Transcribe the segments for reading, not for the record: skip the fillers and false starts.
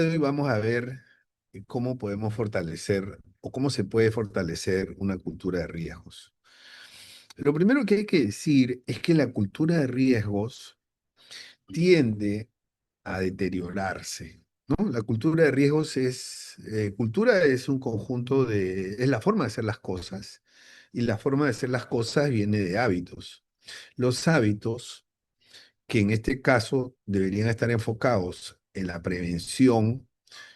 Hoy vamos a ver cómo podemos fortalecer o cómo se puede fortalecer una cultura de riesgos. Lo primero que hay que decir es que la cultura de riesgos tiende a deteriorarse, ¿no? La cultura de riesgos cultura es un conjunto es la forma de hacer las cosas y la forma de hacer las cosas viene de hábitos. Los hábitos, que en este caso deberían estar enfocados en la prevención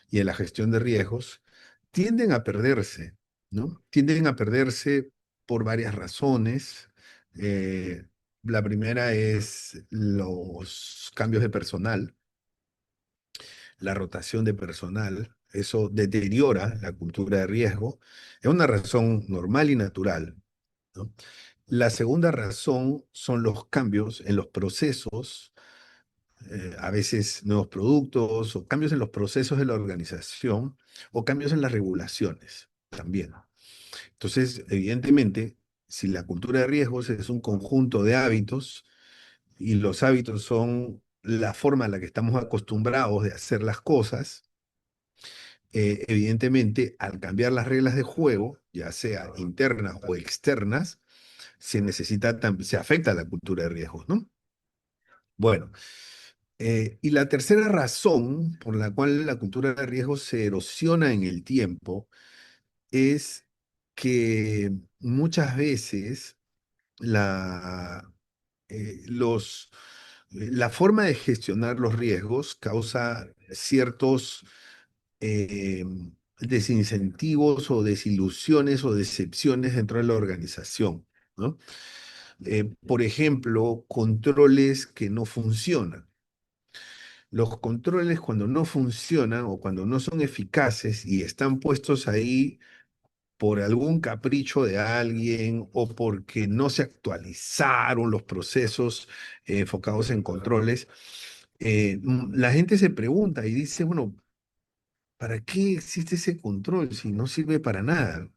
y en la gestión de riesgos, tienden a perderse, ¿no? Tienden a perderse por varias razones. Eh, la primera es los cambios de personal, la rotación de personal. Eso deteriora la cultura de riesgo. Es una razón normal y natural, ¿no? La segunda razón son los cambios en los procesos, a veces nuevos productos o cambios en los procesos de la organización o cambios en las regulaciones también. Entonces, evidentemente, si la cultura de riesgos es un conjunto de hábitos y los hábitos son la forma en la que estamos acostumbrados de hacer las cosas, evidentemente, al cambiar las reglas de juego, ya sea internas o externas, se afecta a la cultura de riesgos, ¿no? Bueno, y la tercera razón por la cual la cultura de riesgo se erosiona en el tiempo es que muchas veces la, la forma de gestionar los riesgos causa ciertos eh, desincentivos o desilusiones o decepciones dentro de la organización, ¿no? Por ejemplo, controles que no funcionan. Los controles cuando no funcionan o cuando no son eficaces y están puestos ahí por algún capricho de alguien o porque no se actualizaron los procesos enfocados en controles, la gente se pregunta y dice, bueno, ¿para qué existe ese control si no sirve para nada?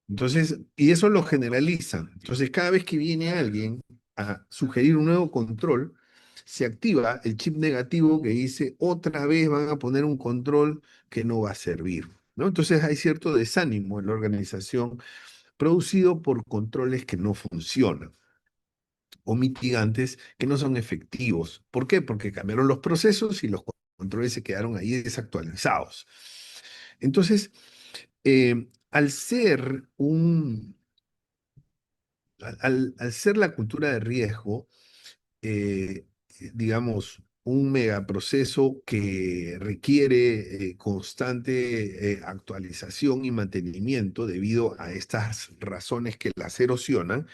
Entonces, y eso lo generalizan. Entonces, cada vez que viene alguien a sugerir un nuevo control, se activa el chip negativo que dice, otra vez van a poner un control que no va a servir, ¿no? Entonces hay cierto desánimo en la organización producido por controles que no funcionan o mitigantes que no son efectivos. ¿Por qué? Porque cambiaron los procesos y los controles se quedaron ahí desactualizados. Entonces, al ser al ser la cultura de riesgo, eh, digamos, un megaproceso que requiere constante actualización y mantenimiento debido a estas razones que las erosionan,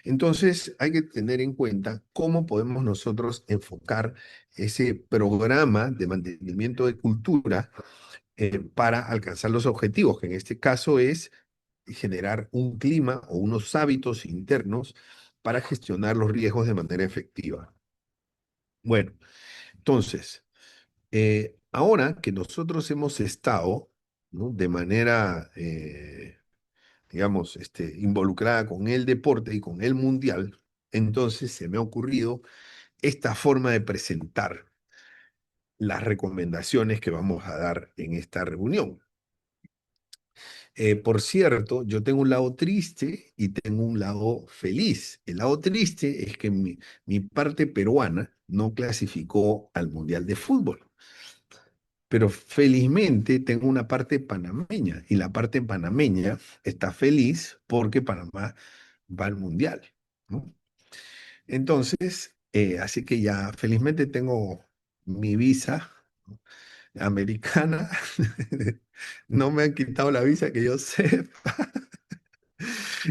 entonces hay que tener en cuenta cómo podemos nosotros enfocar ese programa de mantenimiento de cultura para alcanzar los objetivos, que en este caso es generar un clima o unos hábitos internos para gestionar los riesgos de manera efectiva. Bueno, entonces, ahora que nosotros hemos estado, ¿no?, de manera, digamos, involucrada con el deporte y con el mundial, entonces se me ha ocurrido esta forma de presentar las recomendaciones que vamos a dar en esta reunión. Por cierto, yo tengo un lado triste y tengo un lado feliz. El lado triste es que mi parte peruana no clasificó al Mundial de Fútbol, pero felizmente tengo una parte panameña y la parte panameña está feliz porque Panamá va al Mundial, ¿no? Entonces, así que ya felizmente tengo mi visa, ¿no?, americana. No me han quitado la visa que yo sé.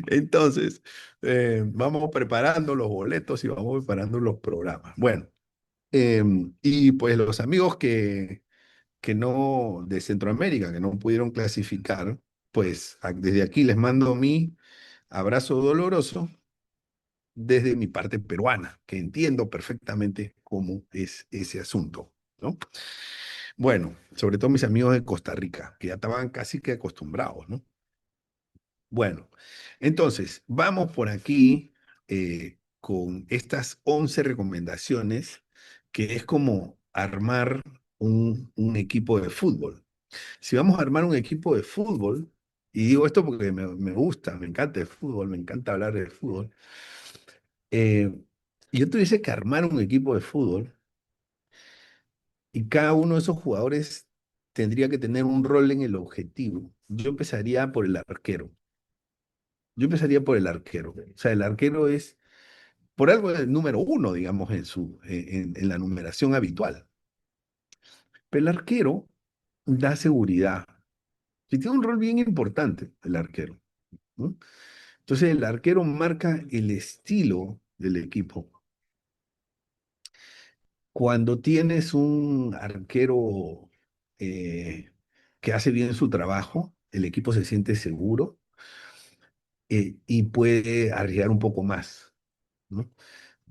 Entonces, vamos preparando los boletos y vamos preparando los programas. Bueno, y pues los amigos que no, de Centroamérica, que no pudieron clasificar, pues desde aquí les mando mi abrazo doloroso desde mi parte peruana, que entiendo perfectamente cómo es ese asunto, ¿no? Bueno, sobre todo mis amigos de Costa Rica, que ya estaban casi que acostumbrados, ¿no? Bueno, entonces, vamos por aquí con estas 11 recomendaciones, que es como armar un equipo de fútbol. Si vamos a armar un equipo de fútbol, y digo esto porque me gusta, me encanta el fútbol, me encanta hablar del fútbol, eh, yo tuviese que armar un equipo de fútbol y cada uno de esos jugadores tendría que tener un rol en el objetivo. Yo empezaría por el arquero. Yo empezaría por el arquero. O sea, el arquero es, por algo, el número uno, digamos, en la numeración habitual. Pero el arquero da seguridad. Y tiene un rol bien importante, el arquero, ¿no? Entonces, el arquero marca el estilo del equipo. Cuando tienes un arquero eh, que hace bien su trabajo, el equipo se siente seguro y puede arriesgar un poco más, ¿no?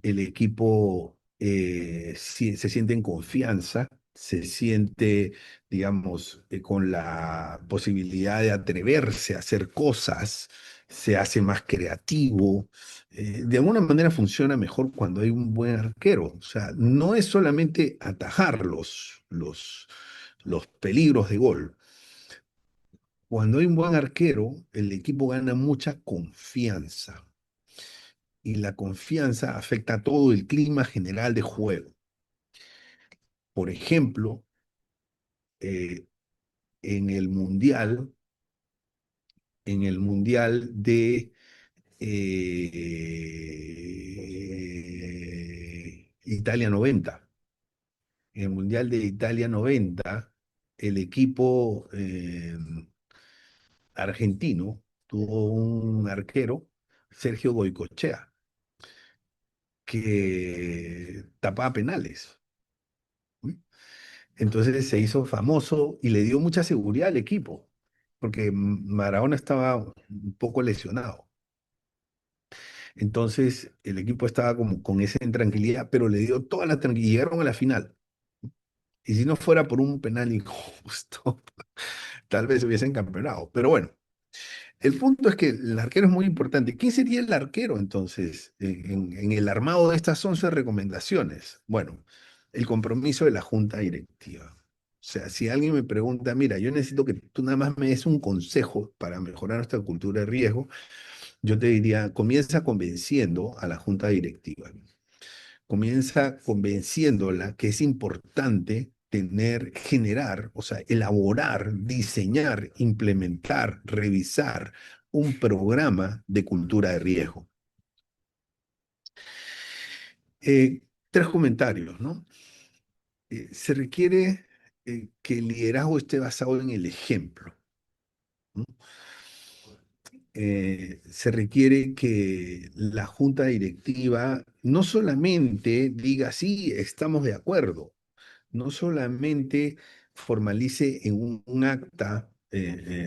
El equipo se siente en confianza, se siente, digamos, con la posibilidad de atreverse a hacer cosas, se hace más creativo. De alguna manera funciona mejor cuando hay un buen arquero. O sea, no es solamente atajar los peligros de gol. Cuando hay un buen arquero, el equipo gana mucha confianza y la confianza afecta a todo el clima general de juego. Por ejemplo, eh, en el Mundial, en el Mundial de Italia 90, en el Mundial de Italia 90, el equipo argentino tuvo un arquero, Sergio Goicoechea, que tapaba penales. Entonces se hizo famoso y le dio mucha seguridad al equipo, porque Maradona estaba un poco lesionado. Entonces el equipo estaba como con esa intranquilidad, pero le dio toda la tranquilidad y llegaron a la final. Y si no fuera por un penal injusto, tal vez hubiesen campeonado. Pero bueno, el punto es que el arquero es muy importante. ¿Quién sería el arquero entonces en el armado de estas 11 recomendaciones? Bueno, el compromiso de la junta directiva. O sea, si alguien me pregunta, mira, yo necesito que tú nada más me des un consejo para mejorar nuestra cultura de riesgo, yo te diría, comienza convenciendo a la junta directiva. Comienza convenciéndola que es importante tener, generar, o sea, elaborar, diseñar, implementar, revisar un programa de cultura de riesgo. Tres comentarios, ¿no? Se requiere que el liderazgo esté basado en el ejemplo, ¿no? Se requiere que la junta directiva no solamente diga, sí, estamos de acuerdo, no solamente formalice en un acta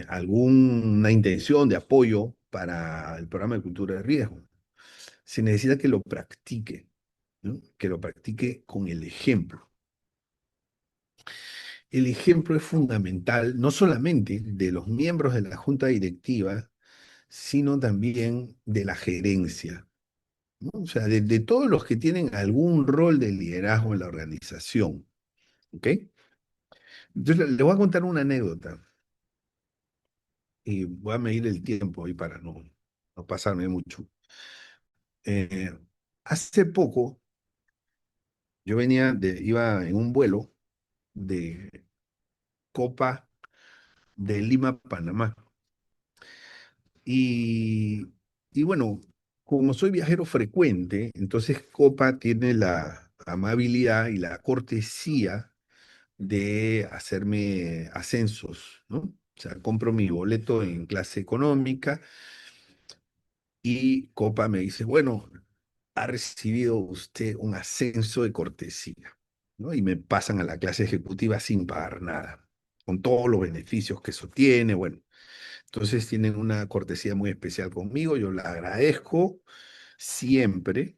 alguna intención de apoyo para el programa de cultura de riesgo. Se necesita que lo practique, ¿no? Que lo practique con el ejemplo. El ejemplo es fundamental, no solamente de los miembros de la junta directiva, sino también de la gerencia, ¿no? O sea, de todos los que tienen algún rol de liderazgo en la organización. ¿Ok? Entonces, le voy a contar una anécdota y voy a medir el tiempo ahí para no pasarme mucho. Eh, Hace poco yo iba en un vuelo de Copa de Lima, Panamá. Y, y bueno, como soy viajero frecuente, entonces Copa tiene la amabilidad y la cortesía de hacerme ascensos, ¿no? O sea, compro mi boleto en clase económica y Copa me dice, bueno, ha recibido usted un ascenso de cortesía, ¿no? Y me pasan a la clase ejecutiva sin pagar nada, con todos los beneficios que eso tiene, bueno. Entonces tienen una cortesía muy especial conmigo, yo la agradezco siempre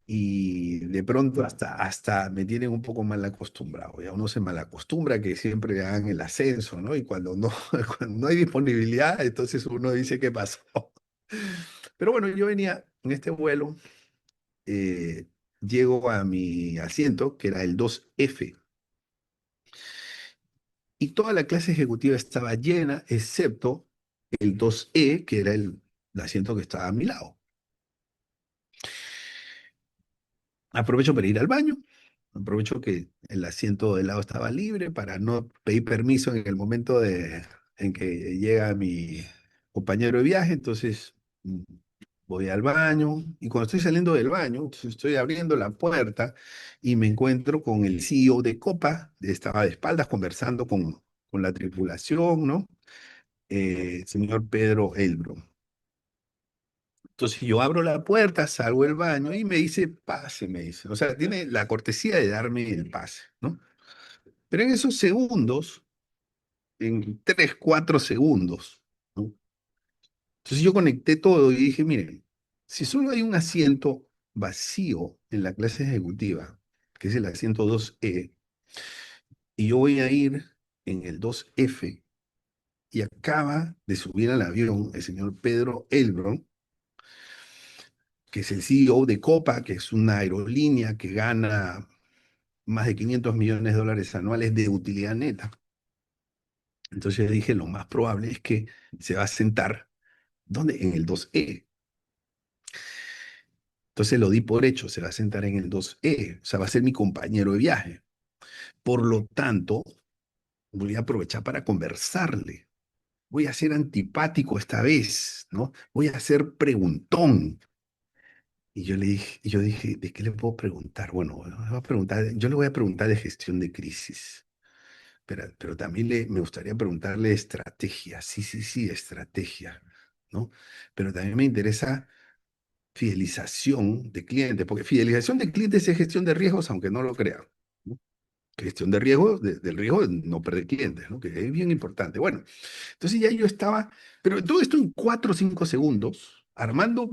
y de pronto hasta me tienen un poco mal acostumbrado. Ya uno se mal acostumbra que siempre le hagan el ascenso, ¿no? Y cuando no, cuando no hay disponibilidad, entonces uno dice, ¿qué pasó? Pero bueno, yo venía en este vuelo, eh, llego a mi asiento, que era el 2F, y toda la clase ejecutiva estaba llena, excepto el 2E, que era el asiento que estaba a mi lado. Aprovecho para ir al baño, aprovecho que el asiento del lado estaba libre para no pedir permiso en el momento en que llega mi compañero de viaje, entonces voy al baño y cuando estoy saliendo del baño, entonces estoy abriendo la puerta y me encuentro con el CEO de Copa, estaba de espaldas conversando con la tripulación, ¿no? Señor Pedro Elbro. Entonces yo abro la puerta, salgo del baño y me dice, pase, me dice. O sea, tiene la cortesía de darme el pase, ¿no? Pero en esos segundos, en 3, 4 segundos, ¿no? Entonces yo conecté todo y dije, miren, si solo hay un asiento vacío en la clase ejecutiva, que es el asiento 2E, y yo voy a ir en el 2F, y acaba de subir al avión el señor Pedro Elbron, que es el CEO de Copa, que es una aerolínea que gana más de 500 millones de dólares anuales de utilidad neta. Entonces dije, lo más probable es que se va a sentar, ¿dónde? En el 2E. Entonces lo di por hecho, se va a sentar en el 2E, o sea, va a ser mi compañero de viaje. Por lo tanto, voy a aprovechar para conversarle. Voy a ser antipático esta vez, ¿no? Voy a ser preguntón. Y yo dije, ¿de qué le puedo preguntar? Bueno, yo le voy a preguntar de gestión de crisis. Pero también me gustaría preguntarle estrategia, sí, sí, sí, estrategia, ¿no? Pero también me interesa fidelización de clientes, porque fidelización de clientes es gestión de riesgos, aunque no lo crean, ¿no? Gestión de riesgos, del riesgo de no perder clientes, ¿no? Que es bien importante. Bueno, entonces ya yo estaba, pero todo esto en 4 o 5 segundos, armando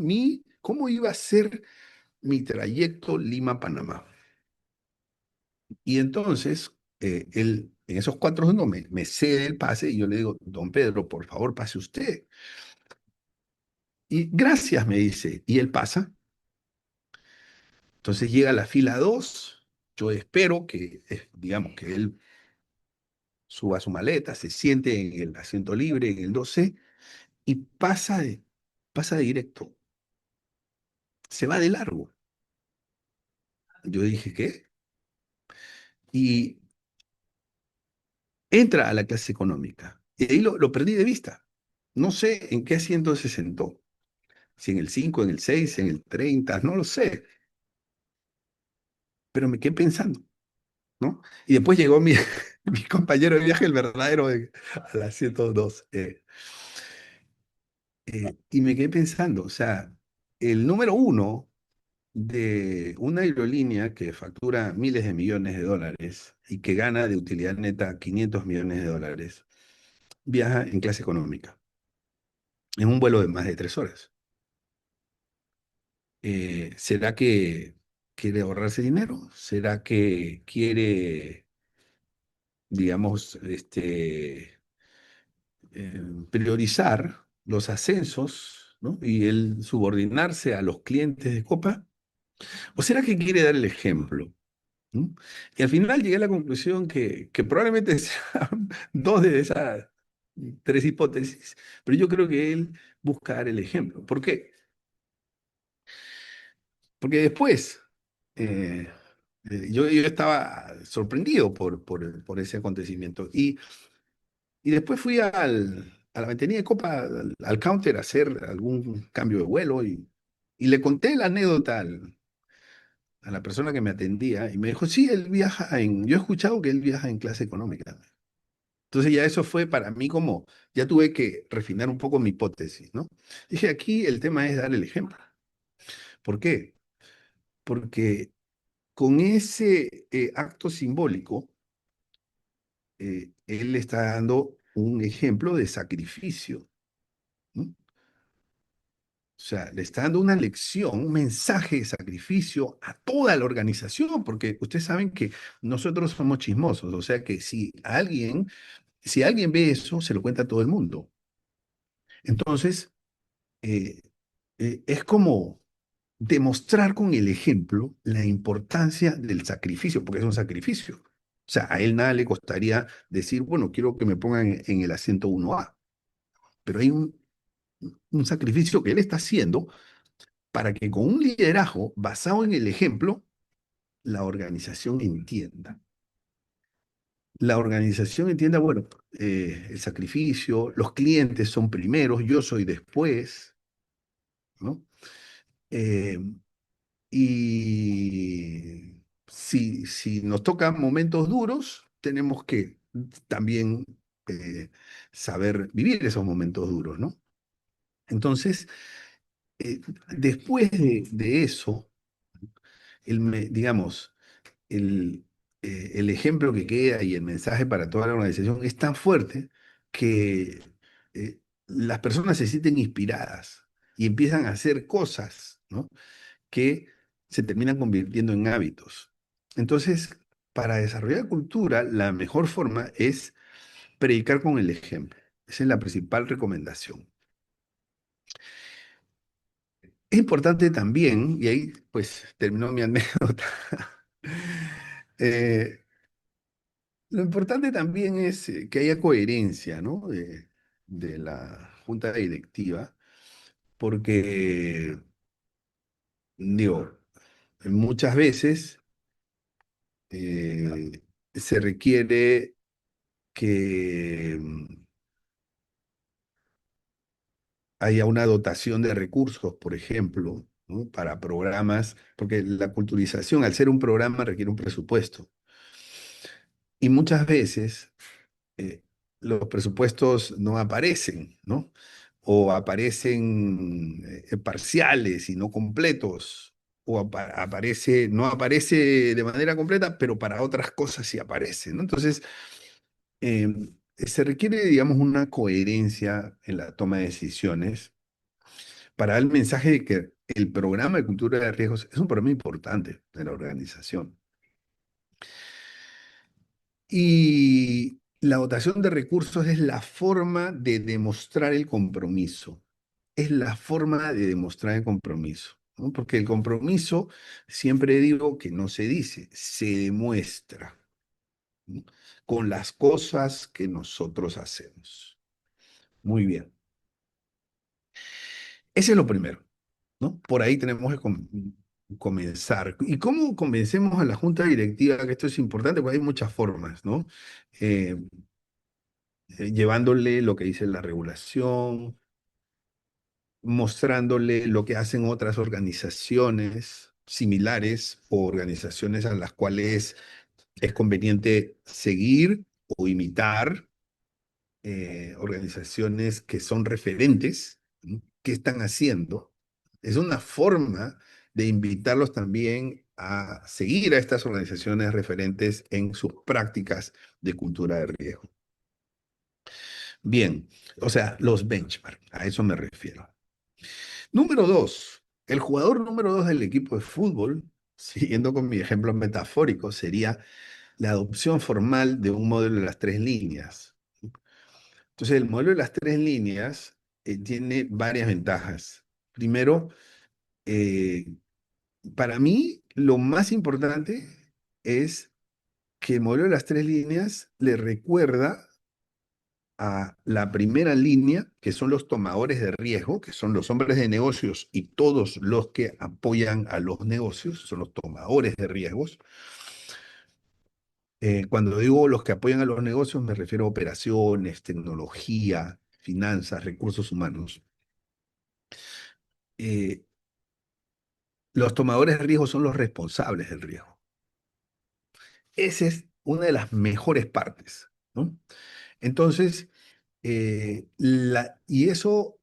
cómo iba a ser mi trayecto Lima-Panamá. Y entonces, él, en esos 4 segundos me cede el pase y yo le digo, don Pedro, por favor, pase usted. Y gracias, me dice. Y él pasa. Entonces llega a la fila 2. Yo espero que, digamos, que él suba su maleta, se siente en el asiento libre, en el 2C, y pasa de directo. Se va de largo. Yo dije, ¿qué? Y entra a la clase económica. Y ahí lo perdí de vista. No sé en qué asiento se sentó. Si en el 5, en el 6, en el 30, no lo sé, pero me quedé pensando, ¿no? Y después llegó mi compañero de viaje, el verdadero, a las 102. Y me quedé pensando, o sea, el número uno de una aerolínea que factura miles de millones de dólares y que gana de utilidad neta 500 millones de dólares, viaja en clase económica, en un vuelo de más de 3 horas. ¿Será que quiere ahorrarse dinero? ¿Será que quiere, digamos, priorizar los ascensos, ¿no? Y el subordinarse a los clientes de Copa? ¿O será que quiere dar el ejemplo? ¿No? Y al final llegué a la conclusión que probablemente sean dos de esas 3 hipótesis, pero yo creo que él busca dar el ejemplo. ¿Por qué? Porque después eh, yo estaba sorprendido por ese acontecimiento. Y después fui a la ventanilla de Copa, al counter, a hacer algún cambio de vuelo y le conté la anécdota a la persona que me atendía y me dijo, sí, yo he escuchado que él viaja en clase económica. Entonces ya eso fue para mí como, ya tuve que refinar un poco mi hipótesis, ¿no? Dije, aquí el tema es dar el ejemplo. ¿Por qué? Porque con ese acto simbólico, él está dando un ejemplo de sacrificio, ¿no? O sea, le está dando una lección, un mensaje de sacrificio a toda la organización, porque ustedes saben que nosotros somos chismosos, o sea que si alguien ve eso, se lo cuenta a todo el mundo. Entonces, eh, es como demostrar con el ejemplo la importancia del sacrificio, porque es un sacrificio. O sea, a él nada le costaría decir, bueno, quiero que me pongan en el asiento 1A, pero hay un sacrificio que él está haciendo para que con un liderazgo basado en el ejemplo, la organización entienda. La organización entienda, bueno, el sacrificio, los clientes son primeros, yo soy después, ¿no? Eh, y si nos tocan momentos duros, tenemos que también eh, saber vivir esos momentos duros, ¿no? Entonces, eh, después de eso, digamos, el ejemplo que queda y el mensaje para toda la organización es tan fuerte que las personas se sienten inspiradas y empiezan a hacer cosas, ¿no? Que se terminan convirtiendo en hábitos. Entonces, para desarrollar cultura, la mejor forma es predicar con el ejemplo. Esa es la principal recomendación. Es importante también, y ahí pues terminó mi anécdota, eh, lo importante también es que haya coherencia, ¿no? De la junta directiva, porque, digo, muchas veces eh, se requiere que haya una dotación de recursos, por ejemplo, ¿no? Para programas, porque la culturización, al ser un programa, requiere un presupuesto. Y muchas veces eh, los presupuestos no aparecen, ¿no? O aparecen parciales y no completos, o no aparece de manera completa, pero para otras cosas sí aparece, ¿no? Entonces, eh, se requiere, digamos, una coherencia en la toma de decisiones para dar el mensaje de que el programa de cultura de riesgos es un programa importante de la organización. Y la dotación de recursos es la forma de demostrar el compromiso. Es la forma de demostrar el compromiso, ¿no? Porque el compromiso, siempre digo que no se dice, se demuestra, ¿no? Con las cosas que nosotros hacemos. Muy bien. Ese es lo primero, ¿no? Por ahí tenemos que comenzar. ¿Y cómo convencemos a la junta directiva que esto es importante? Pues hay muchas formas, ¿no? Eh, Llevándole lo que dice la regulación, mostrándole lo que hacen otras organizaciones similares o organizaciones a las cuales es conveniente seguir o imitar, organizaciones que son referentes, ¿no? ¿Qué están haciendo? Es una forma de invitarlos también a seguir a estas organizaciones referentes en sus prácticas de cultura de riesgo. Bien, o sea, los benchmark, a eso me refiero. Número dos, el jugador número dos del equipo de fútbol, siguiendo con mi ejemplo metafórico, sería la adopción formal de un modelo de las tres líneas. Entonces, el modelo de las tres líneas tiene varias ventajas. Primero, eh, para mí, lo más importante es que el modelo de las tres líneas le recuerda a la primera línea, que son los tomadores de riesgo, que son los hombres de negocios y todos los que apoyan a los negocios, son los tomadores de riesgos. Cuando digo los que apoyan a los negocios, me refiero a operaciones, tecnología, finanzas, recursos humanos. Eh, los tomadores de riesgo son los responsables del riesgo. Esa es una de las mejores partes, ¿no? Entonces, y eso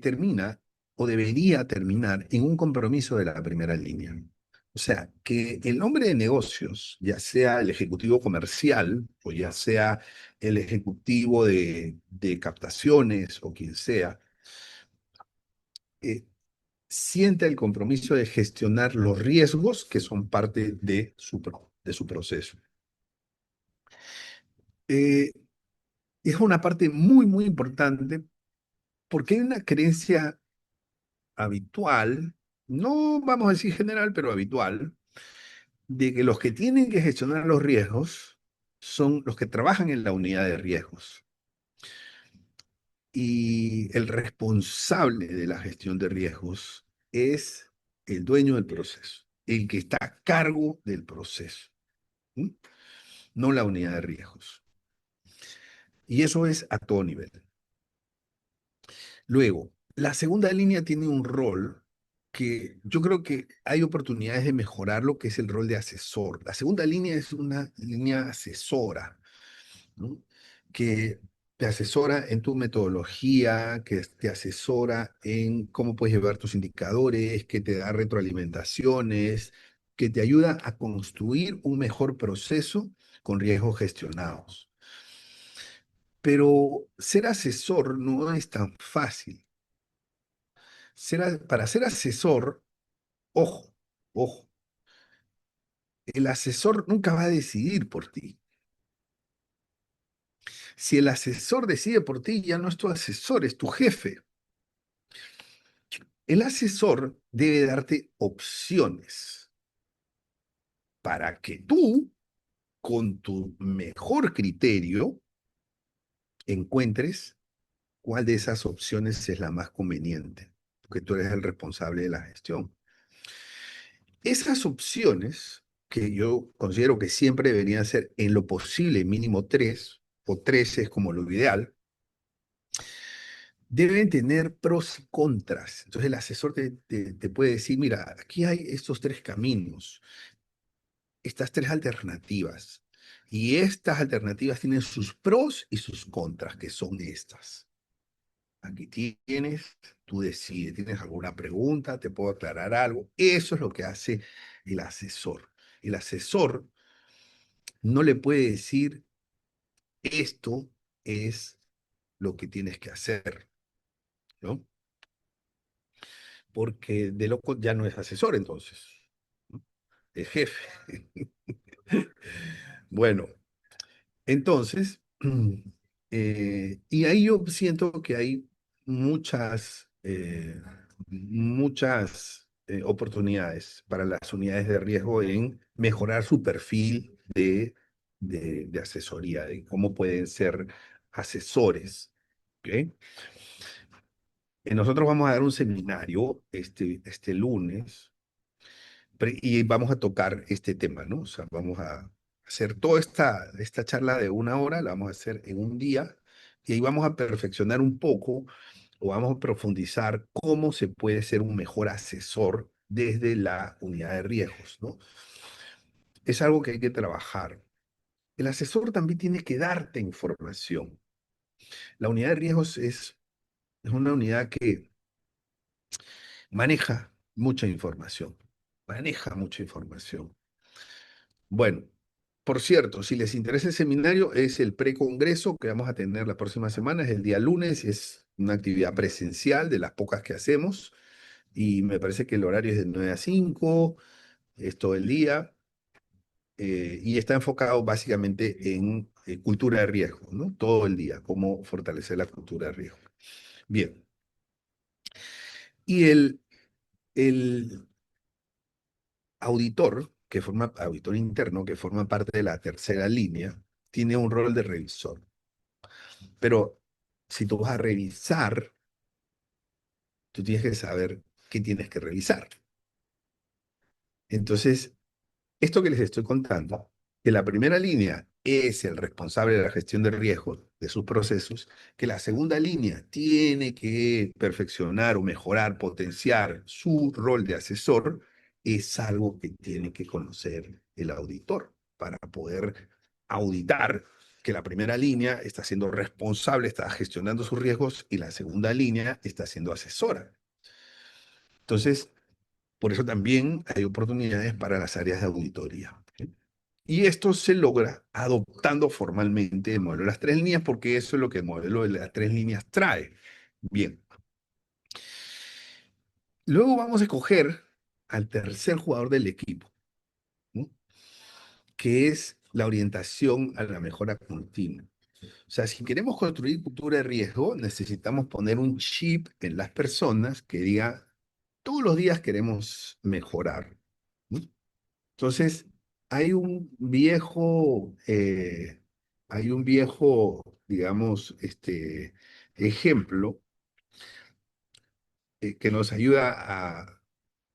termina o debería terminar en un compromiso de la primera línea. O sea, que el hombre de negocios, ya sea el ejecutivo comercial o ya sea el ejecutivo de captaciones o quien sea, eh, sienta el compromiso de gestionar los riesgos que son parte de su proceso. Eh, es una parte muy, muy importante porque hay una creencia habitual, no vamos a decir general, pero habitual, de que los que tienen que gestionar los riesgos son los que trabajan en la unidad de riesgos. Y el responsable de la gestión de riesgos es el dueño del proceso, el que está a cargo del proceso, ¿sí? No la unidad de riesgos. Y eso es a todo nivel. Luego, la segunda línea tiene un rol que yo creo que hay oportunidades de mejorar lo que es el rol de asesor. La segunda línea es una línea asesora, ¿no? Que te asesora en tu metodología, que te asesora en cómo puedes llevar tus indicadores, que te da retroalimentaciones, que te ayuda a construir un mejor proceso con riesgos gestionados. Pero ser asesor no es tan fácil. Para ser asesor, ojo, ojo, el asesor nunca va a decidir por ti. Si el asesor decide por ti, ya no es tu asesor, es tu jefe. El asesor debe darte opciones para que tú, con tu mejor criterio, encuentres cuál de esas opciones es la más conveniente, porque tú eres el responsable de la gestión. Esas opciones, que yo considero que siempre deberían ser en lo posible mínimo tres, o tres es como lo ideal, deben tener pros y contras. Entonces el asesor te puede decir, mira, aquí hay estos tres caminos, estas tres alternativas. Y estas alternativas tienen sus pros y sus contras, que son estas. Aquí tienes, tú decides, tienes alguna pregunta, te puedo aclarar algo. Eso es lo que hace el asesor. El asesor no le puede decir, esto es lo que tienes que hacer, ¿no? Porque de loco ya no es asesor entonces, ¿no? Es jefe. Bueno, entonces, y ahí yo siento que hay muchas oportunidades para las unidades de riesgo en mejorar su perfil de asesoría, de cómo pueden ser asesores. ¿Ok? Nosotros vamos a dar un seminario este lunes y vamos a tocar este tema, ¿no? O sea, vamos a hacer toda esta charla de una hora, la vamos a hacer en un día, y ahí vamos a perfeccionar un poco o vamos a profundizar cómo se puede ser un mejor asesor desde la unidad de riesgos, ¿no? Es algo que hay que trabajar. El asesor también tiene que darte información. La unidad de riesgos es una unidad que maneja mucha información. Bueno, por cierto, si les interesa el seminario, es el precongreso que vamos a tener la próxima semana, es el día lunes, es una actividad presencial de las pocas que hacemos y me parece que el horario es de 9 a 5, es todo el día y está enfocado básicamente en cultura de riesgo, ¿no? Todo el día, cómo fortalecer la cultura de riesgo. Bien, y el auditor interno, que forma parte de la tercera línea, tiene un rol de revisor. Pero si tú vas a revisar, tú tienes que saber qué tienes que revisar. Entonces, esto que les estoy contando, que la primera línea es el responsable de la gestión de riesgos de sus procesos, que la segunda línea tiene que perfeccionar o mejorar, potenciar su rol de asesor, es algo que tiene que conocer el auditor para poder auditar que la primera línea está siendo responsable, está gestionando sus riesgos y la segunda línea está siendo asesora. Entonces, por eso también hay oportunidades para las áreas de auditoría. ¿Sí? Y esto se logra adoptando formalmente el modelo de las tres líneas, porque eso es lo que el modelo de las tres líneas trae. Bien. Luego vamos a escoger al tercer jugador del equipo, ¿no? Que es la orientación a la mejora continua. O sea, si queremos construir cultura de riesgo, necesitamos poner un chip en las personas que diga, todos los días queremos mejorar, ¿no? Entonces, hay un viejo, digamos, ejemplo que nos ayuda a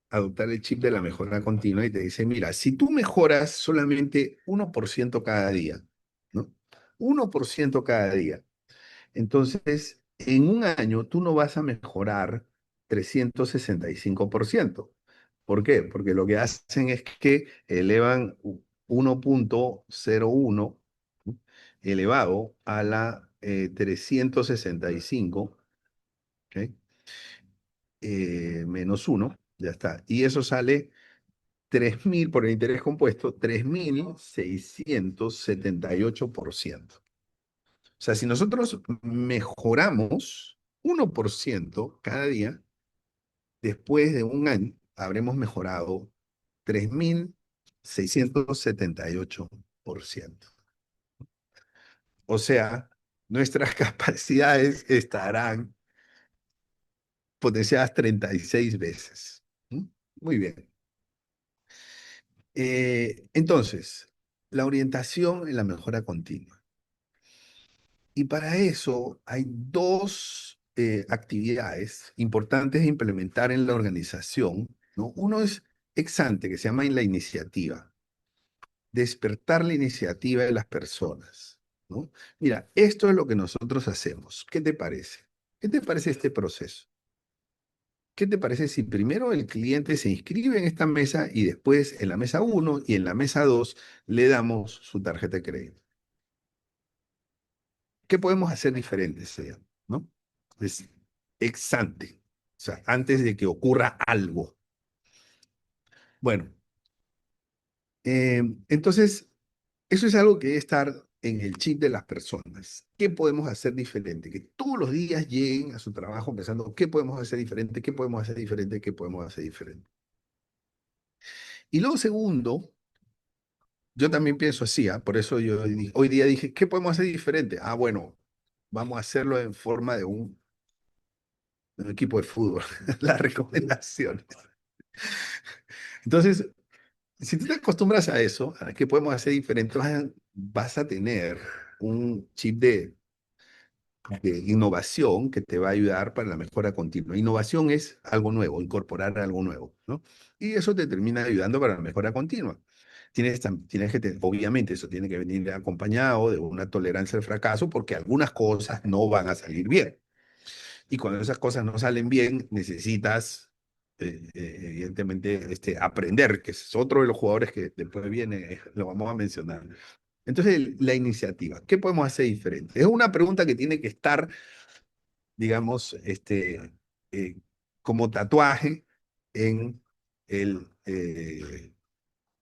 adoptar el chip de la mejora continua y te dice, mira, si tú mejoras solamente 1% cada día, ¿no? 1% cada día. Entonces, en un año tú no vas a mejorar 365%. ¿Por qué? Porque lo que hacen es que elevan 1,01 elevado a la 365, ¿ok? Menos uno, ya está. Y eso sale 3.000 por el interés compuesto, 3.678%. O sea, si nosotros mejoramos 1% cada día, después de un año habremos mejorado 3.678%. O sea, nuestras capacidades estarán potenciadas 36 veces. ¿Mm? Muy bien. Entonces, la orientación en la mejora continua. Y para eso hay dos actividades importantes de implementar en la organización, ¿no? Uno es ex ante, que se llama la iniciativa, despertar la iniciativa de las personas, ¿no? Mira, esto es lo que nosotros hacemos. ¿Qué te parece? ¿Qué te parece este proceso? ¿Qué te parece si primero el cliente se inscribe en esta mesa y después en la mesa uno y en la mesa 2 le damos su tarjeta de crédito? ¿Qué podemos hacer diferente, ¿no? Es ex ante, o sea, antes de que ocurra algo. Bueno, entonces, eso es algo que debe estar en el chip de las personas. ¿Qué podemos hacer diferente? Que todos los días lleguen a su trabajo pensando, ¿qué podemos hacer diferente? ¿Qué podemos hacer diferente? ¿Qué podemos hacer diferente? Y luego, segundo, yo también pienso así, ¿ah? Por eso yo hoy día dije, ¿qué podemos hacer diferente? Ah, bueno, vamos a hacerlo en forma de un equipo de fútbol, las recomendaciones. Entonces, si tú te acostumbras a eso, a qué podemos hacer diferente, vas a tener un chip de innovación que te va a ayudar para la mejora continua. Innovación es algo nuevo, incorporar algo nuevo, ¿no? Y eso te termina ayudando para la mejora continua. Tienes que, obviamente, eso tiene que venir acompañado de una tolerancia al fracaso porque algunas cosas no van a salir bien. Y cuando esas cosas no salen bien, necesitas, evidentemente, aprender, que es otro de los jugadores que después viene, lo vamos a mencionar. Entonces, la iniciativa, ¿qué podemos hacer diferente? Es una pregunta que tiene que estar, digamos, eh, como tatuaje en,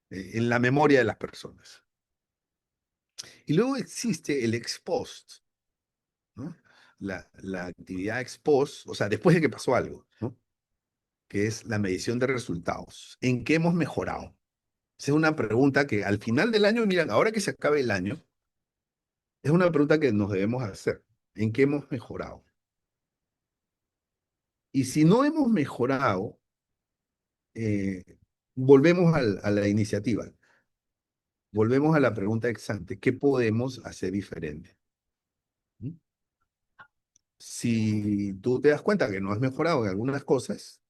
en la memoria de las personas. Y luego existe el ex post, ¿no? La actividad ex post, o sea, después de que pasó algo, ¿no? Que es la medición de resultados. ¿En qué hemos mejorado? Esa es una pregunta que al final del año, miran, ahora que se acabe el año, es una pregunta que nos debemos hacer. ¿En qué hemos mejorado? Y si no hemos mejorado, eh, volvemos a la iniciativa, volvemos a la pregunta ex ante, ¿qué podemos hacer diferente? ¿Mm? Si tú te das cuenta que no has mejorado en algunas cosas,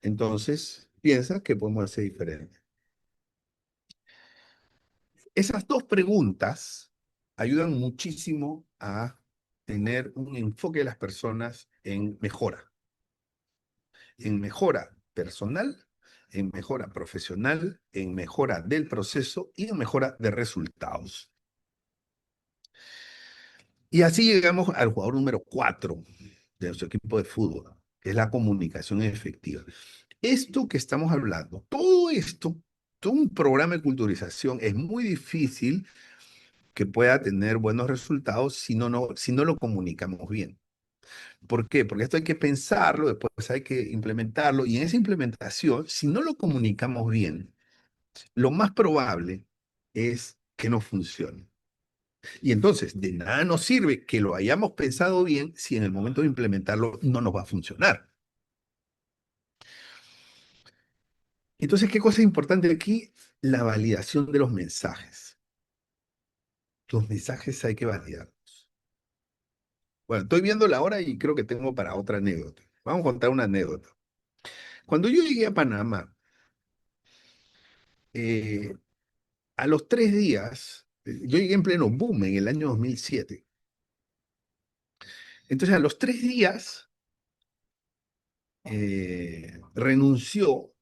entonces piensa que podemos hacer diferente. Esas dos preguntas ayudan muchísimo a tener un enfoque de las personas en mejora personal, en mejora profesional, en mejora del proceso y en mejora de resultados. Y así llegamos al jugador número 4 de nuestro equipo de fútbol, que es la comunicación efectiva. Esto que estamos hablando, todo esto, todo un programa de culturización es muy difícil que pueda tener buenos resultados si no lo comunicamos bien. ¿Por qué? Porque esto hay que pensarlo, después hay que implementarlo, y en esa implementación, si no lo comunicamos bien, lo más probable es que no funcione. Y entonces, de nada nos sirve que lo hayamos pensado bien si en el momento de implementarlo no nos va a funcionar. Entonces, ¿qué cosa es importante aquí? la validación de los mensajes. Los mensajes hay que validarlos. Bueno, estoy viendo la hora y creo que tengo para otra anécdota. Vamos a contar una anécdota. Cuando yo llegué a Panamá, eh, a los 3 días, yo llegué en pleno boom en el año 2007. Entonces, a los 3 días, renunció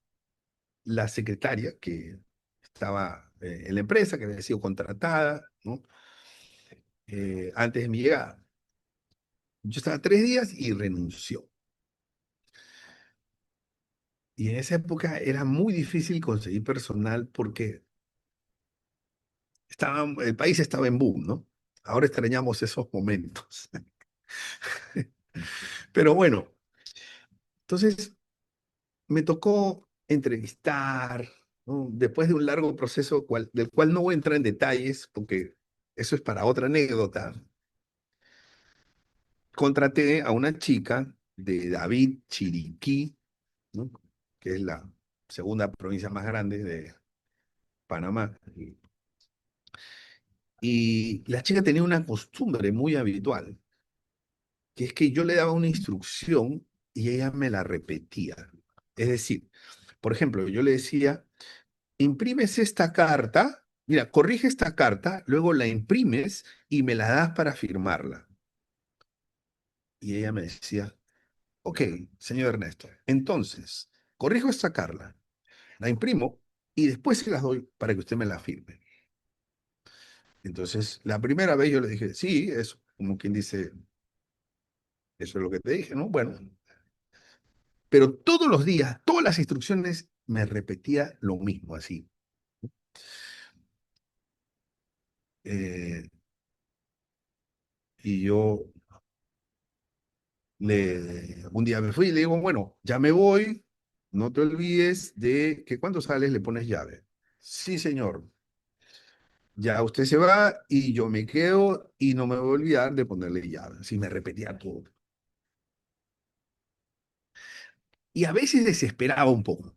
la secretaria que estaba en la empresa, que había sido contratada, ¿no? Antes de mi llegada. Yo estaba 3 días y renunció. Y en esa época era muy difícil conseguir personal porque el país estaba en boom, ¿no? Ahora extrañamos esos momentos. Pero bueno, entonces me tocó entrevistar, ¿no? Después de un largo proceso del cual no voy a entrar en detalles porque eso es para otra anécdota. Contraté a una chica de David, Chiriquí, ¿no? Que es la segunda provincia más grande de Panamá. Y la chica tenía una costumbre muy habitual, que es que yo le daba una instrucción y ella me la repetía. Es decir, por ejemplo, yo le decía, imprimes esta carta, mira, corrige esta carta, luego la imprimes y me la das para firmarla. Y ella me decía, ok, señor Ernesto, entonces, corrijo esta carta, la imprimo y después se las doy para que usted me la firme. Entonces, la primera vez yo le dije, sí, eso, como quien dice, eso es lo que te dije, ¿no? Bueno, pero todos los días, todas las instrucciones me repetía lo mismo, así. Eh, y yo un día me fui y le digo, bueno, ya me voy, no te olvides de que cuando sales le pones llave. Sí, señor. Ya usted se va y yo me quedo y no me voy a olvidar de ponerle llave. Así me repetía todo. Y a veces desesperaba un poco.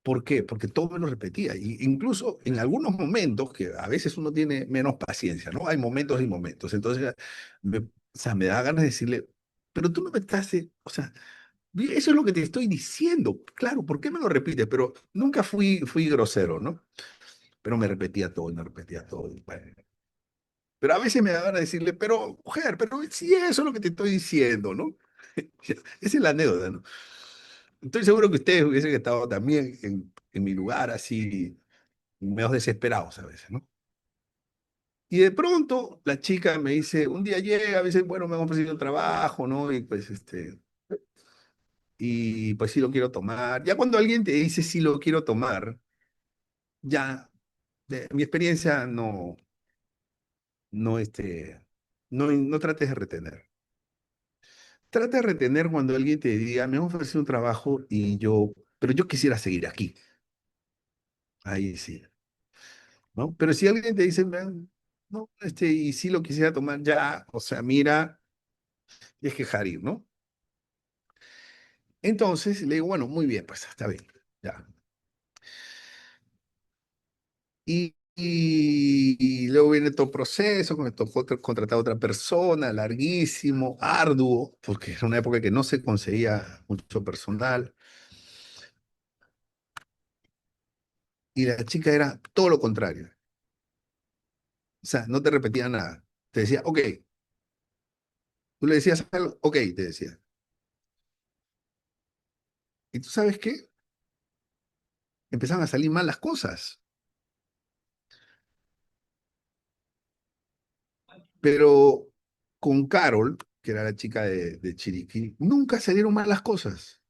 ¿Por qué? Porque todo me lo repetía. Y incluso en algunos momentos, que a veces uno tiene menos paciencia, ¿no? Hay momentos y momentos. Entonces, o sea, me da ganas de decirle, pero tú no me estás, o sea, eso es lo que te estoy diciendo. Claro, ¿por qué me lo repites? Pero nunca fui grosero, ¿no? Pero me repetía todo y me repetía todo. Bueno, pero a veces me da ganas de decirle, pero, mujer, pero sí, eso es lo que te estoy diciendo, ¿no? Esa es la anécdota, ¿no? Estoy seguro que ustedes hubiesen estado también en mi lugar así, medio desesperados a veces, ¿no? Y de pronto la chica me dice, un día llega, a veces, bueno, me han ofrecido un trabajo, ¿no? Y pues sí lo quiero tomar. Ya cuando alguien te dice sí lo quiero tomar, ya, de mi experiencia no, no trates de retener. Trata de retener cuando alguien te diga, me han ofrecido un trabajo pero yo quisiera seguir aquí. Ahí sí, ¿no? Pero si alguien te dice, no, y sí lo quisiera tomar ya, o sea, mira, es que Jari, ¿no? Entonces le digo, bueno, muy bien, pues está bien, ya. Y luego viene todo el proceso, me tocó contratar a otra persona, larguísimo, arduo, porque era una época que no se conseguía mucho personal. Y la chica era todo lo contrario. O sea, no te repetía nada. Te decía, ok. Tú le decías algo, ok, te decía. ¿Y tú sabes qué? Empezaban a salir mal las cosas. Pero con Carol, que era la chica de Chiriquí, nunca salieron mal las cosas.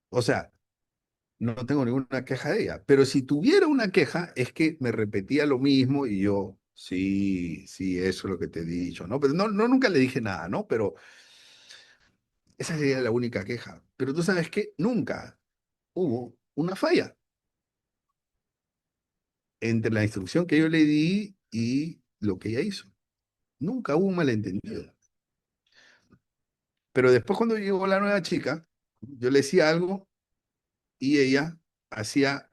O sea, no tengo ninguna queja de ella. Pero si tuviera una queja, es que me repetía lo mismo y yo, sí, sí, eso es lo que te he dicho, ¿no? Pero nunca le dije nada, ¿no? Pero esa sería la única queja. Pero tú sabes que nunca hubo una falla entre la instrucción que yo le di y lo que ella hizo. Nunca hubo un malentendido. Pero después cuando llegó la nueva chica, yo le decía algo y ella hacía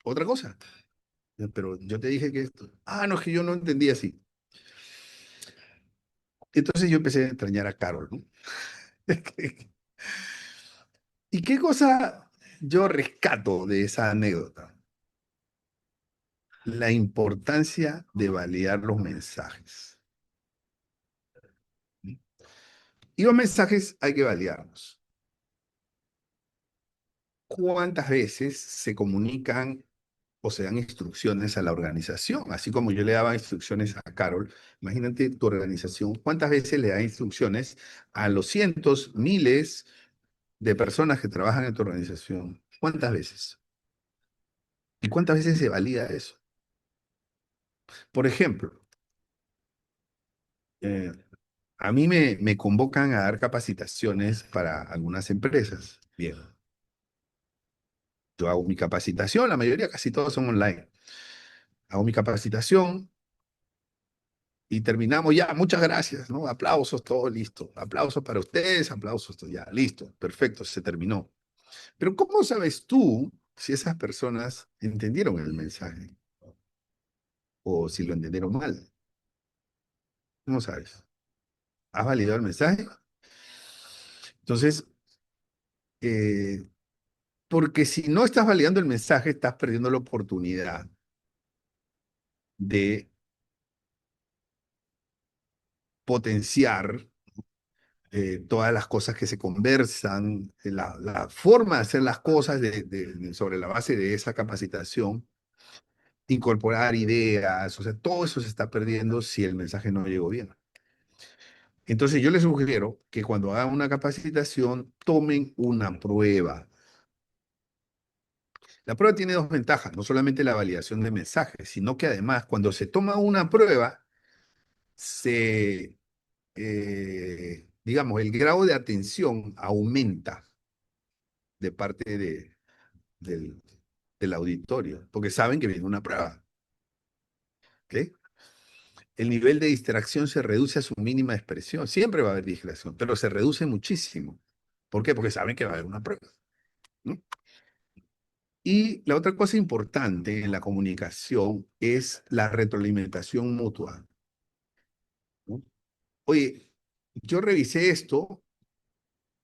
otra cosa. Pero yo te dije que esto. Ah, no, es que yo no entendía así. Entonces yo empecé a extrañar a Carol, ¿no? ¿Y qué cosa yo rescato de esa anécdota? La importancia de validar los mensajes. Y los mensajes hay que validarlos. ¿Cuántas veces se comunican o se dan instrucciones a la organización? Así como yo le daba instrucciones a Carol, imagínate tu organización, ¿cuántas veces le da instrucciones a los cientos, miles de personas que trabajan en tu organización? ¿Cuántas veces? ¿Y cuántas veces se valida eso? Por ejemplo, eh, a mí me convocan a dar capacitaciones para algunas empresas. Bien, yo hago mi capacitación, la mayoría, casi todos son online. Hago mi capacitación y terminamos ya, muchas gracias, ¿no? Aplausos, todo listo. Aplausos para ustedes, aplausos, todo ya, listo, perfecto, se terminó. Pero ¿cómo sabes tú si esas personas entendieron el mensaje o si lo entendieron mal? ¿Cómo sabes? ¿Has validado el mensaje? Entonces, eh, porque si no estás validando el mensaje, estás perdiendo la oportunidad de potenciar todas las cosas que se conversan, la forma de hacer las cosas sobre la base de esa capacitación, incorporar ideas, o sea, todo eso se está perdiendo si el mensaje no llegó bien. Entonces yo les sugiero que cuando hagan una capacitación tomen una prueba. La prueba tiene dos ventajas, no solamente la validación de mensajes, sino que además cuando se toma una prueba, digamos, el grado de atención aumenta de parte del, del auditorio, porque saben que viene una prueba. ¿Ok? El nivel de distracción se reduce a su mínima expresión. Siempre va a haber distracción, pero se reduce muchísimo. ¿Por qué? Porque saben que va a haber una prueba, ¿no? Y la otra cosa importante en la comunicación es la retroalimentación mutua, ¿no? Oye, yo revisé esto,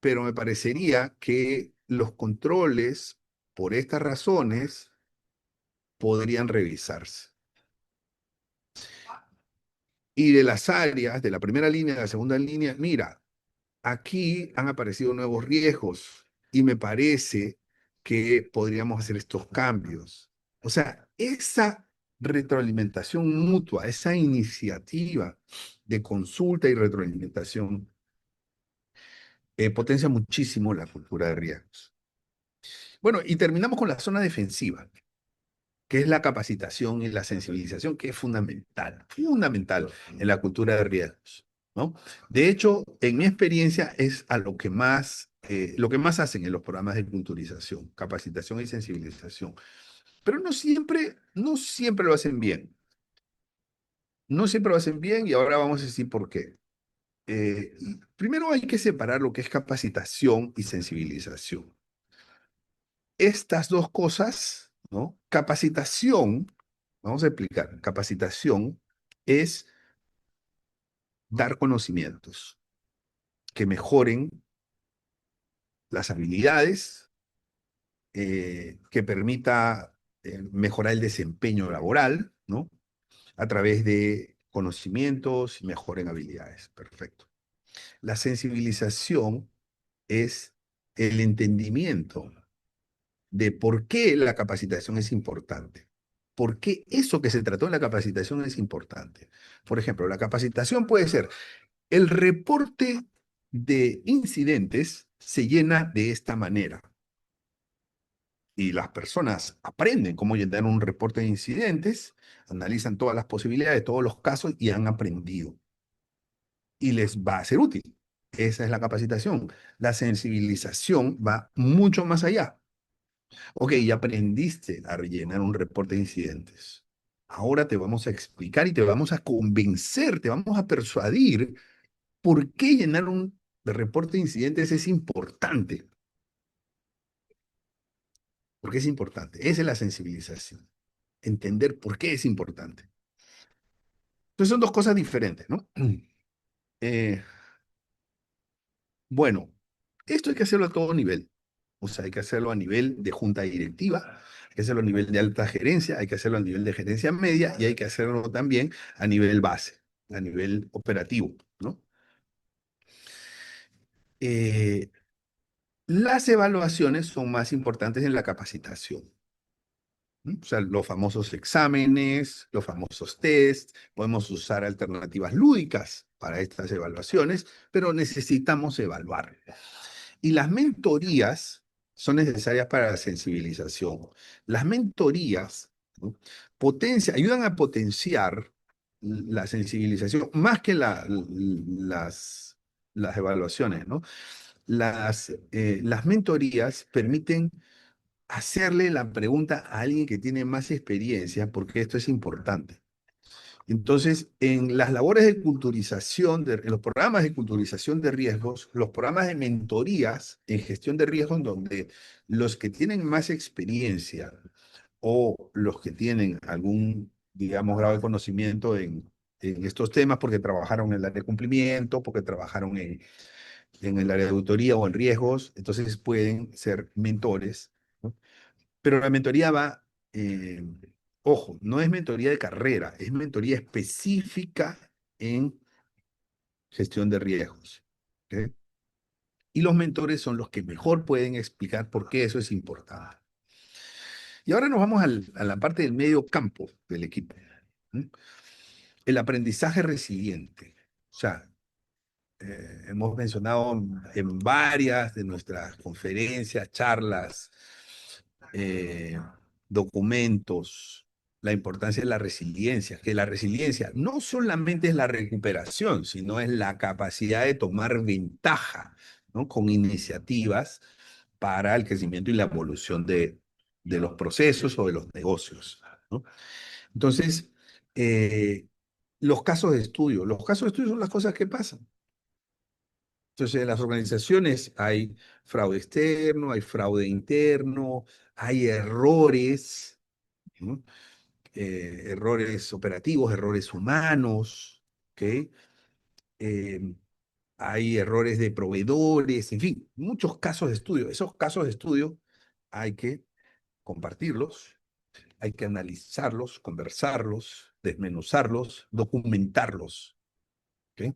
pero me parecería que los controles, por estas razones, podrían revisarse. Y de las áreas, de la primera línea, de la segunda línea, mira, aquí han aparecido nuevos riesgos y me parece que podríamos hacer estos cambios. O sea, esa retroalimentación mutua, esa iniciativa de consulta y retroalimentación potencia muchísimo la cultura de riesgos. Bueno, y terminamos con la zona defensiva, que es la capacitación y la sensibilización, que es fundamental, fundamental en la cultura de riesgos, ¿no? De hecho, en mi experiencia es a lo que más hacen en los programas de culturización, capacitación y sensibilización. Pero no siempre lo hacen bien. No siempre lo hacen bien y ahora vamos a decir por qué. Primero hay que separar lo que es capacitación y sensibilización. Estas dos cosas, ¿no? Capacitación, vamos a explicar, capacitación es dar conocimientos que mejoren las habilidades, que permita mejorar el desempeño laboral, ¿no? A través de conocimientos y mejoren habilidades. Perfecto. La sensibilización es el entendimiento de por qué la capacitación es importante. ¿Por qué eso que se trató en la capacitación es importante? Por ejemplo, la capacitación puede ser el reporte de incidentes se llena de esta manera y las personas aprenden cómo llenar un reporte de incidentes, analizan todas las posibilidades, todos los casos y han aprendido y les va a ser útil. Esa es la capacitación. La sensibilización va mucho más allá. Ok, ya aprendiste a rellenar un reporte de incidentes. Ahora te vamos a explicar y te vamos a convencer, te vamos a persuadir por qué llenar un reporte de incidentes es importante. porque es importante. Esa es la sensibilización, entender por qué es importante. Entonces son dos cosas diferentes, ¿no? Eh, bueno, esto hay que hacerlo a todo nivel. O sea, hay que hacerlo a nivel de junta directiva, hay que hacerlo a nivel de alta gerencia, hay que hacerlo a nivel de gerencia media y hay que hacerlo también a nivel base, a nivel operativo, ¿no? Eh, las evaluaciones son más importantes en la capacitación. ¿No? O sea, los famosos exámenes, los famosos tests, podemos usar alternativas lúdicas para estas evaluaciones, pero necesitamos evaluar. Y las mentorías son necesarias para la sensibilización. Las mentorías, ¿no? Ayudan a potenciar la sensibilización más que las evaluaciones, ¿no? Las mentorías permiten hacerle la pregunta a alguien que tiene más experiencia, porque esto es importante. Entonces, en las labores de culturización, en los programas de culturización de riesgos, los programas de mentorías en gestión de riesgos, donde los que tienen más experiencia o los que tienen algún, digamos, grado de conocimiento en estos temas, porque trabajaron en el área de cumplimiento, porque trabajaron en el área de auditoría o en riesgos, entonces pueden ser mentores, ¿no? Pero la mentoría va, eh, ojo, no es mentoría de carrera, es mentoría específica en gestión de riesgos. ¿Ok? Y los mentores son los que mejor pueden explicar por qué eso es importante. Y ahora nos vamos a la parte del medio campo del equipo. ¿Mm? El aprendizaje resiliente. O sea, hemos mencionado en varias de nuestras conferencias, charlas, eh, documentos, la importancia de la resiliencia, que la resiliencia no solamente es la recuperación, sino es la capacidad de tomar ventaja, ¿no? Con iniciativas para el crecimiento y la evolución de los procesos o de los negocios, ¿no? Entonces, eh, los casos de estudio son las cosas que pasan. Entonces, en las organizaciones hay fraude externo, hay fraude interno, hay errores, ¿no? Errores operativos, errores humanos, ¿ok? Eh, hay errores de proveedores, en fin, muchos casos de estudio. Esos casos de estudio hay que compartirlos, hay que analizarlos, conversarlos, desmenuzarlos, documentarlos, ¿ok?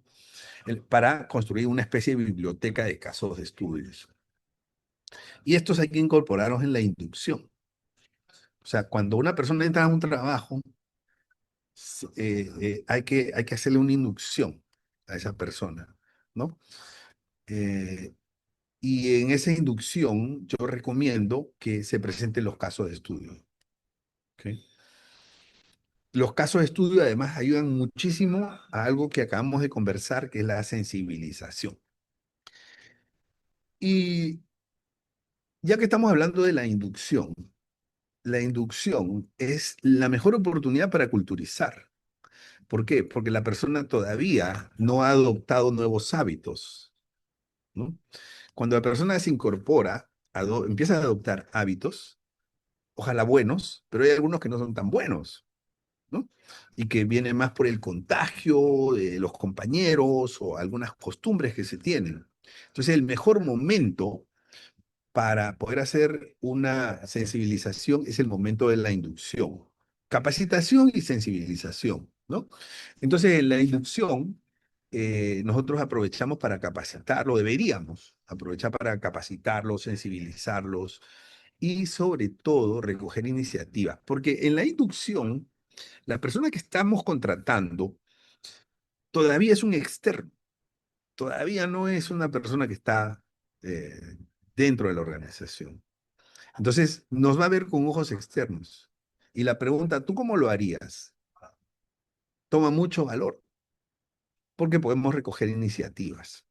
Para construir una especie de biblioteca de casos de estudios. Y estos hay que incorporarlos en la inducción. O sea, cuando una persona entra a un trabajo, hay que hacerle una inducción a esa persona, ¿no? Eh, y en esa inducción yo recomiendo que se presenten los casos de estudio. ¿Ok? Los casos de estudio además ayudan muchísimo a algo que acabamos de conversar, que es la sensibilización. Y ya que estamos hablando de la inducción es la mejor oportunidad para culturizar. ¿Por qué? Porque la persona todavía no ha adoptado nuevos hábitos, ¿no? Cuando la persona se incorpora, empieza a adoptar hábitos, ojalá buenos, pero hay algunos que no son tan buenos, ¿no? Y que vienen más por el contagio de los compañeros o algunas costumbres que se tienen. Entonces, el mejor momento para poder hacer una sensibilización es el momento de la inducción. Capacitación y sensibilización, ¿no? Entonces, en la inducción, nosotros aprovechamos para capacitarlo, deberíamos aprovechar para capacitarlos, sensibilizarlos y sobre todo recoger iniciativas, porque en la inducción, la persona que estamos contratando todavía es un externo, todavía no es una persona que está eh, dentro de la organización. Entonces, nos va a ver con ojos externos. Y la pregunta, ¿tú cómo lo harías? Toma mucho valor, porque podemos recoger iniciativas.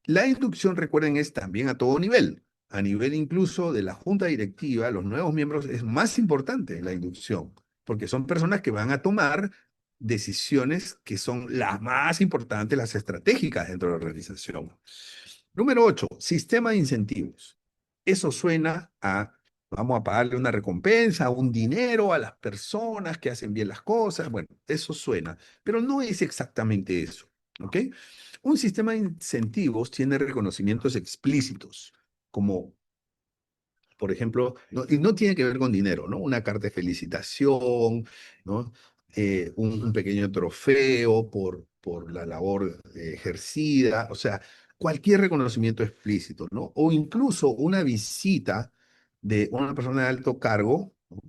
La inducción, recuerden, es también a todo nivel. A nivel incluso de la junta directiva, los nuevos miembros, es más importante la inducción, porque son personas que van a tomar decisiones que son las más importantes, las estratégicas dentro de la organización. Número 8, sistema de incentivos. Eso suena a Vamos a pagarle una recompensa, un dinero a las personas que hacen bien las cosas. Bueno, eso suena, pero no es exactamente eso, ¿ok? Un sistema de incentivos tiene reconocimientos explícitos, como por ejemplo, y no tiene que ver con dinero, ¿no? Una carta de felicitación, ¿no? Un pequeño trofeo por la labor ejercida, o sea, cualquier reconocimiento explícito, ¿no? O incluso una visita de una persona de alto cargo, ¿no?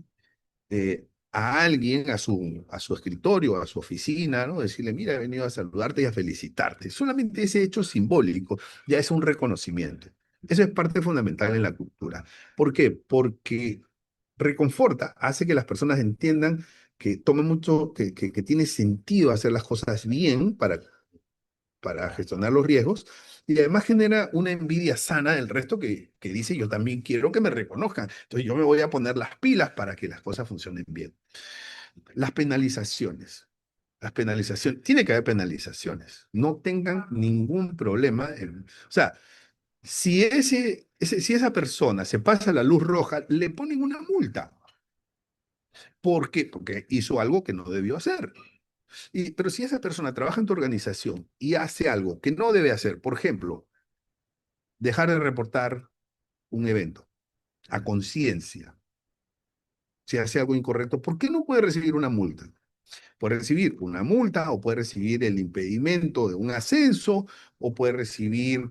A alguien, a su escritorio, a su oficina, ¿no? Decirle, mira, he venido a saludarte y a felicitarte. Solamente ese hecho simbólico ya es un reconocimiento. Eso es parte fundamental en la cultura. ¿Por qué? Porque reconforta, hace que las personas entiendan que tome mucho, que tiene sentido hacer las cosas bien para gestionar los riesgos, y además genera una envidia sana del resto que dice, yo también quiero que me reconozcan, entonces yo me voy a poner las pilas para que las cosas funcionen bien. Las penalizaciones. Las penalizaciones, tiene que haber penalizaciones, no tengan ningún problema. O sea, si esa persona se pasa la luz roja, le ponen una multa. ¿Por qué? Porque hizo algo que no debió hacer. Pero si esa persona trabaja en tu organización y hace algo que no debe hacer, por ejemplo, dejar de reportar un evento a conciencia, si hace algo incorrecto, ¿por qué no puede recibir una multa? Puede recibir una multa o puede recibir el impedimento de un ascenso o puede recibir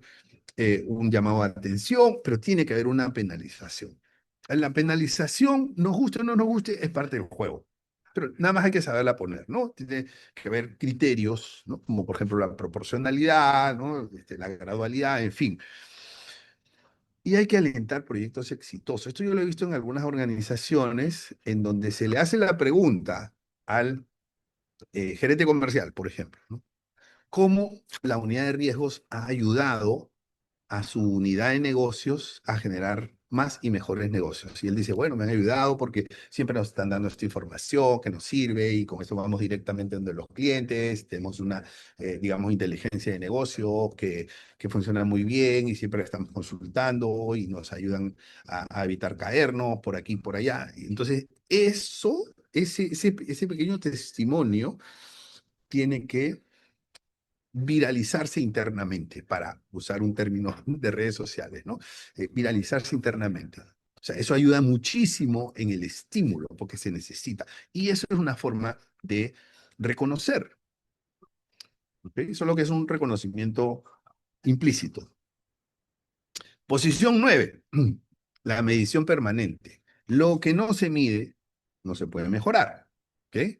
un llamado de atención, pero tiene que haber una penalización. La penalización, nos guste o no nos guste, es parte del juego. Pero nada más hay que saberla poner, ¿no? Tiene que haber criterios, ¿no? Como por ejemplo la proporcionalidad, ¿no? La gradualidad, en fin. Y hay que alentar proyectos exitosos. Esto yo lo he visto en algunas organizaciones en donde se le hace la pregunta al gerente comercial, por ejemplo, ¿no? ¿Cómo la unidad de riesgos ha ayudado a su unidad de negocios a generar más y mejores negocios? Y él dice, bueno, me han ayudado porque siempre nos están dando esta información que nos sirve y con esto vamos directamente donde los clientes, tenemos una, digamos, inteligencia de negocio que funciona muy bien y siempre la estamos consultando y nos ayudan a evitar caernos por aquí y por allá. Y entonces, ese pequeño testimonio tiene que viralizarse internamente, para usar un término de redes sociales, ¿no? Viralizarse internamente. O sea, eso ayuda muchísimo en el estímulo, porque se necesita. Y eso es una forma de reconocer, ¿ok? Solo que es un reconocimiento implícito. Posición 9, la medición permanente. Lo que no se mide no se puede mejorar, ¿ok?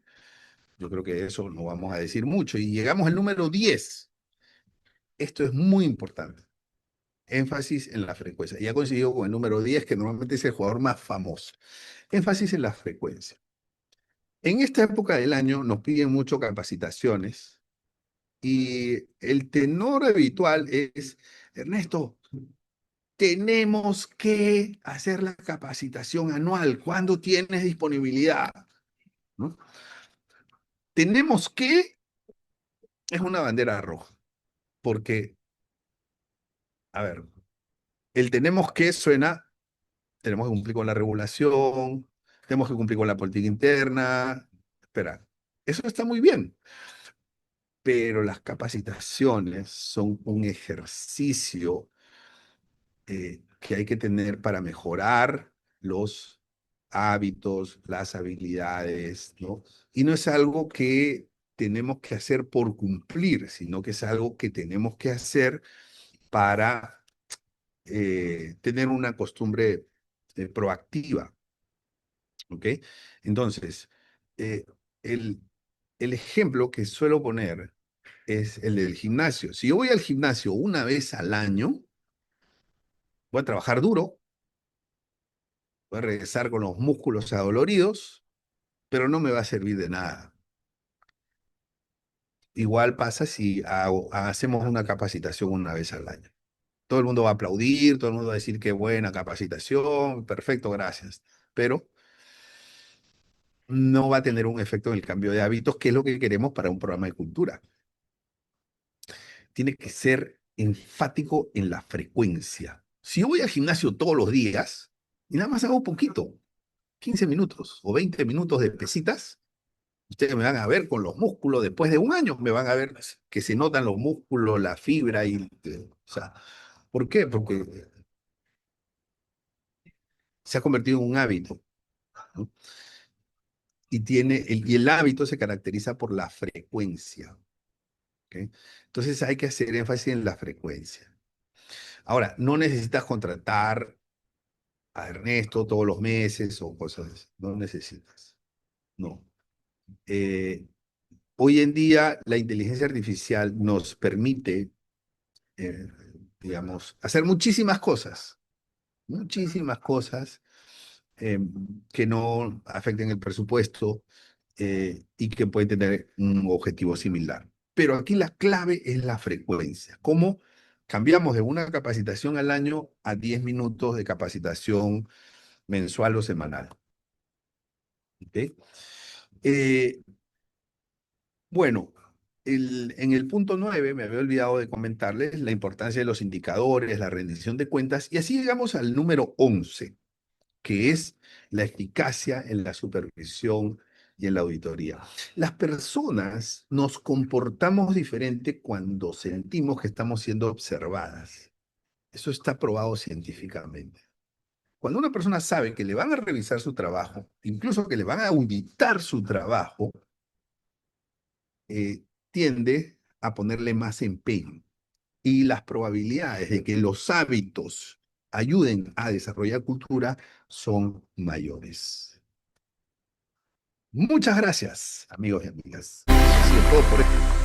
Yo creo que eso no vamos a decir mucho. Y llegamos al número 10. Esto es muy importante. Énfasis en la frecuencia. Ya coincidido con el número 10, que normalmente es el jugador más famoso. Énfasis en la frecuencia. En esta época del año nos piden mucho capacitaciones y el tenor habitual es, Ernesto, tenemos que hacer la capacitación anual. ¿Cuándo tienes disponibilidad? ¿No? Tenemos que, es una bandera roja, porque, a ver, el tenemos que suena, tenemos que cumplir con la regulación, tenemos que cumplir con la política interna. Espera, eso está muy bien, pero las capacitaciones son un ejercicio que hay que tener para mejorar los hábitos, las habilidades, ¿no? Y no es algo que tenemos que hacer por cumplir, sino que es algo que tenemos que hacer para tener una costumbre proactiva. ¿Ok? Entonces, eh, el, el ejemplo que suelo poner es el del gimnasio. Si yo voy al gimnasio una vez al año, voy a trabajar duro, voy a regresar con los músculos adoloridos, pero no me va a servir de nada. Igual pasa si hacemos una capacitación una vez al año. Todo el mundo va a aplaudir, todo el mundo va a decir qué buena capacitación, perfecto, gracias. Pero no va a tener un efecto en el cambio de hábitos, que es lo que queremos para un programa de cultura. Tiene que ser enfático en la frecuencia. Si yo voy al gimnasio todos los días, y nada más hago poquito, 15 minutos o 20 minutos de pesitas. Ustedes me van a ver con los músculos, después de un año me van a ver que se notan los músculos, la fibra y, o sea, ¿por qué? Porque se ha convertido en un hábito, ¿no? Y el hábito se caracteriza por la frecuencia, ¿ok? Entonces hay que hacer énfasis en la frecuencia. Ahora, no necesitas contratar a Ernesto todos los meses o cosas así, no necesitas, no. Eh, Hoy en día la inteligencia artificial nos permite, eh, digamos, hacer muchísimas cosas eh, que no afecten el presupuesto y que pueden tener un objetivo similar. Pero aquí la clave es la frecuencia. ¿Cómo cambiamos de una capacitación al año a 10 minutos de capacitación mensual o semanal? ¿Ok? Eh, bueno, en el punto 9 me había olvidado de comentarles la importancia de los indicadores, la rendición de cuentas, y así llegamos al número 11, que es la eficacia en la supervisión y en la auditoría. Las personas nos comportamos diferente cuando sentimos que estamos siendo observadas. Eso está probado científicamente. Cuando una persona sabe que le van a revisar su trabajo, incluso que le van a auditar su trabajo, tiende a ponerle más empeño. Y las probabilidades de que los hábitos ayuden a desarrollar cultura son mayores. Muchas gracias, amigos y amigas. Eso ha sido todo por hoy.